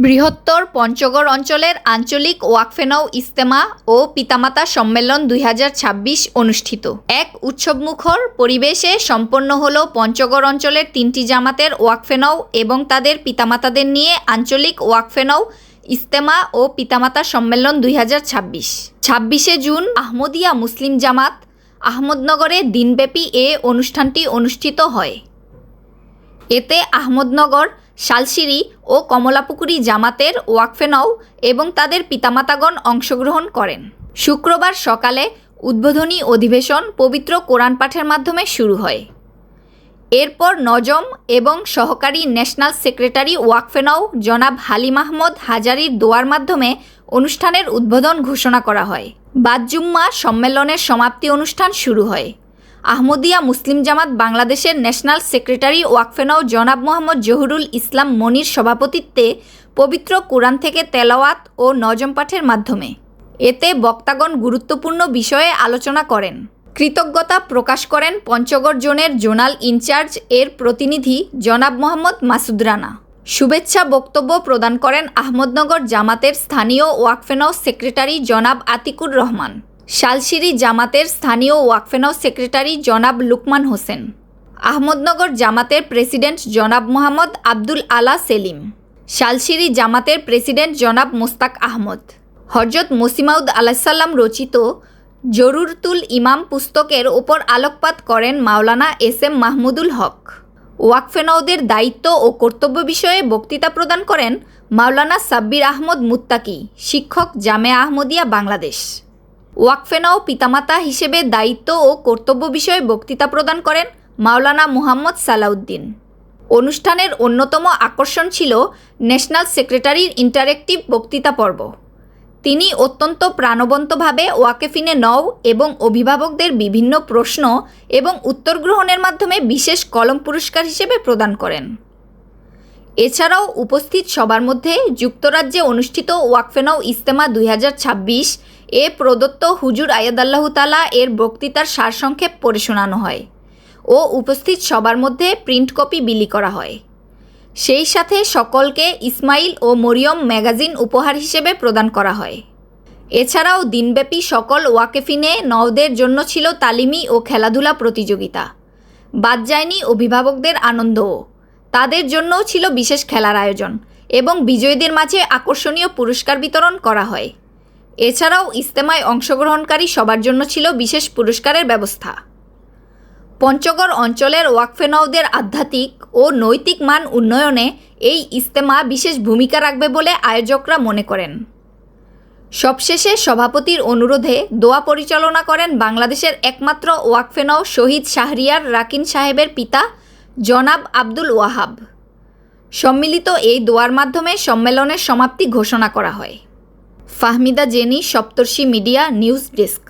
বৃহত্তর পঞ্চগড় অঞ্চলের আঞ্চলিক ওয়াকফে নও ইজতেমা ও পিতামাতা সম্মেলন 2026 অনুষ্ঠিত। এক উৎসবমুখর পরিবেশে সম্পন্ন হলো পঞ্চগড় অঞ্চলের 3টি জামাতের ওয়াকফে নও এবং তাদের পিতামাতাদের নিয়ে আঞ্চলিক ওয়াকফে নও ইজতেমা ও পিতামাতা সম্মেলন 2026। 26শে জুন আহমদিয়া মুসলিম জামাত আহমদনগরে দিনব্যাপী এ অনুষ্ঠানটি অনুষ্ঠিত হয়। এতে আহমদনগর, শালশিরি ও কমলাপুকুরি জামাতের ওয়াকফে নও এবং তাদের পিতামাতাগণ অংশগ্রহণ করেন। শুক্রবার সকালে উদ্বোধনী অধিবেশন পবিত্র কোরআন পাঠের মাধ্যমে শুরু হয়। এরপর নজম এবং সহকারী ন্যাশনাল সেক্রেটারি ওয়াকফে নও জনাব হালিম আহমদ হাজারীর দোয়ার মাধ্যমে অনুষ্ঠানের উদ্বোধন ঘোষণা করা হয়। বাদ জুম্মা সম্মেলনের সমাপ্তি অনুষ্ঠান শুরু হয়। আহমদিয়া মুসলিম জামাত বাংলাদেশের ন্যাশনাল সেক্রেটারি ওয়াকফে নও জনাব মোহাম্মদ জহুরুল ইসলাম মনির সভাপতিত্বে পবিত্র কোরআন থেকে তেলাওয়াত ও নজম পাঠের মাধ্যমে এতে বক্তাগণ গুরুত্বপূর্ণ বিষয়ে আলোচনা করেন। কৃতজ্ঞতা প্রকাশ করেন পঞ্চগড় জোনের জোনাল ইনচার্জ এর প্রতিনিধি জনাব মোহাম্মদ মাসুদ রানা। শুভেচ্ছা বক্তব্য প্রদান করেন আহমদনগর জামাতের স্থানীয় ওয়াকফে নও সেক্রেটারি জনাব আতিকুর রহমান, শালশিরি জামাতের স্থানীয় ওয়াকফে নও সেক্রেটারি জনাব লুকমান হোসেন, আহমদনগর জামাতের প্রেসিডেন্ট জনাব মোহাম্মদ আব্দুল আলা সেলিম, শালশিরি জামাতের প্রেসিডেন্ট জনাব মোস্তাক আহমদ। হজরত মসিমাউদ আলাইসাল্লাম রচিত জরুরতুল ইমাম পুস্তকের ওপর আলোকপাত করেন মাওলানা এস.এম. মাহমুদুল হক। ওয়াকফে নওদের দায়িত্ব ও কর্তব্য বিষয়ে বক্তৃতা প্রদান করেন মাওলানা সাব্বির আহমদ মুত্তাকি, শিক্ষক, জামেয়া আহমদিয়া, বাংলাদেশ। ওয়াকফে নও পিতামাতা হিসেবে দায়িত্ব ও কর্তব্য বিষয়ে বক্তৃতা প্রদান করেন মাওলানা মুহাম্মদ সালাউদ্দিন। অনুষ্ঠানের অন্যতম আকর্ষণ ছিল ন্যাশনাল সেক্রেটারির ইন্টারেক্টিভ বক্তৃতা পর্ব। তিনি অত্যন্ত প্রাণবন্তভাবে ওয়াকেফিনে নও এবং অভিভাবকদের বিভিন্ন প্রশ্ন এবং উত্তর গ্রহণের মাধ্যমে বিশেষ কলম পুরস্কার হিসেবে প্রদান করেন। এছাড়াও উপস্থিত সবার মধ্যে যুক্তরাজ্যে অনুষ্ঠিত ওয়াকফে নও ইজতেমা 2026 এ প্রদত্ত হুজুর আয়াদাল্লাহু তাআলা এর বক্তৃতার সারসংক্ষেপ পড়ে শোনানো হয় ও উপস্থিত সবার মধ্যে প্রিন্ট কপি বিলি করা হয়। সেই সাথে সকলকে ইসমাইল ও মরিয়ম ম্যাগাজিন উপহার হিসেবে প্রদান করা হয়। এছাড়াও দিনব্যাপী সকল ওয়াকেফিনে নওদের জন্য ছিল তালিমি ও খেলাধুলা প্রতিযোগিতা। বাদ যায়নি অভিভাবকদের আনন্দও। তাদের জন্যও ছিল বিশেষ খেলার আয়োজন এবং বিজয়ীদের মাঝে আকর্ষণীয় পুরস্কার বিতরণ করা হয়। এছাড়াও ইজতেমায় অংশগ্রহণকারী সবার জন্য ছিল বিশেষ পুরস্কারের ব্যবস্থা। পঞ্চগড় অঞ্চলের ওয়াকফে নওদের আধ্যাত্মিক ও নৈতিক মান উন্নয়নে এই ইজতেমা বিশেষ ভূমিকা রাখবে বলে আয়োজকরা মনে করেন। সবশেষে সভাপতির অনুরোধে দোয়া পরিচালনা করেন বাংলাদেশের একমাত্র ওয়াকফে নও শহীদ শাহরিয়ার রাকিন সাহেবের পিতা জনাব আব্দুল ওয়াহাব। সম্মিলিত এই দোয়ার মাধ্যমে সম্মেলনের সমাপ্তি ঘোষণা করা হয়। ফাহমিদা জেনি, সপ্তর্ষি মিডিয়া, নিউজ ডেস্ক।